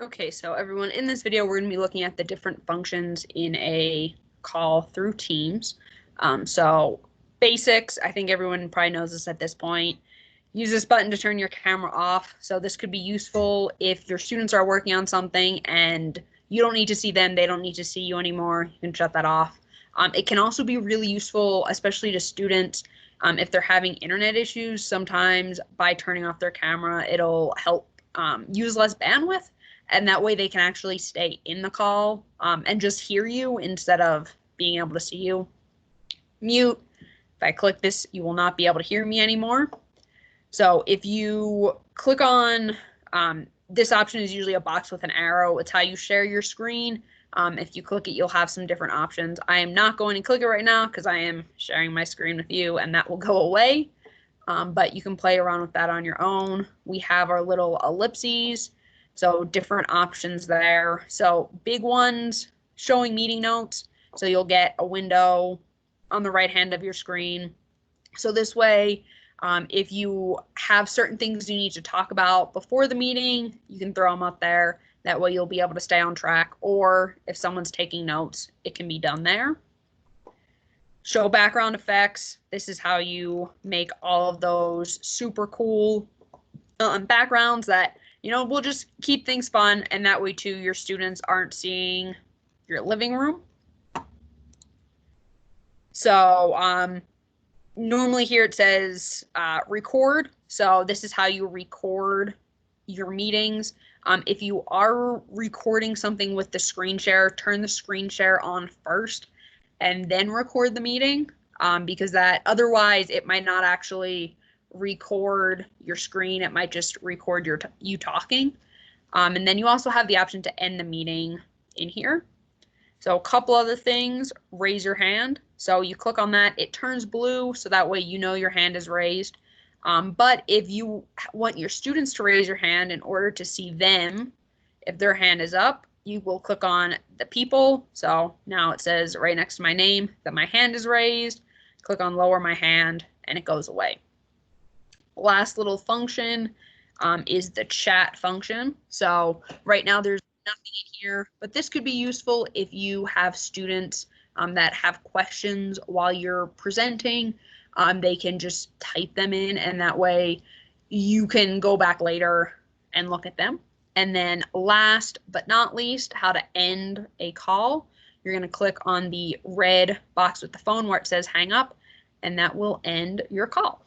Okay, so everyone, in this video, we're going to be looking at the different functions in a call through Teams. So basics, I think everyone probably knows this at this point. Use this button to turn your camera off. So this could be useful if your students are working on something and you don't need to see them, they don't need to see you anymore. You can shut that off. It can also be really useful, especially to students, if they're having internet issues. Sometimes by turning off their camera, it'll help use less bandwidth, and that way they can actually stay in the call and just hear you instead of being able to see you. Mute. If I click this, you will not be able to hear me anymore. So if you click on this option is usually a box with an arrow. It's how you share your screen. If you click it, you'll have some different options. I am not going to click it right now because I am sharing my screen with you, and that will go away. But you can play around with that on your own. We have our little ellipses, so different options there. So big ones, showing meeting notes. So you'll get a window on the right hand of your screen. So this way, if you have certain things you need to talk about before the meeting, you can throw them up there. That way you'll be able to stay on track. Or if someone's taking notes, it can be done there. Show background effects. This is how you make all of those super cool backgrounds that, will just keep things fun. And that way too, your students aren't seeing your living room. So normally here it says record. So this is how you record your meetings. If you are recording something with the screen share, turn the screen share on first and then record the meeting, because that otherwise it might not actually record your screen. It might just record you talking. And then you also have the option to end the meeting in here. So a couple other things, raise your hand. So you click on that, it turns blue, so that way you know your hand is raised. But if you want your students to raise your hand in order to see them, if their hand is up, you will click on the people. So now it says right next to my name that my hand is raised. Click on lower my hand and it goes away. Last little function is the chat function. So right now there's nothing in here, but this could be useful if you have students that have questions while you're presenting. They can just type them in, and that way you can go back later and look at them. And then last but not least, how to end a call. You're going to click on the red box with the phone where it says hang up, and that will end your call.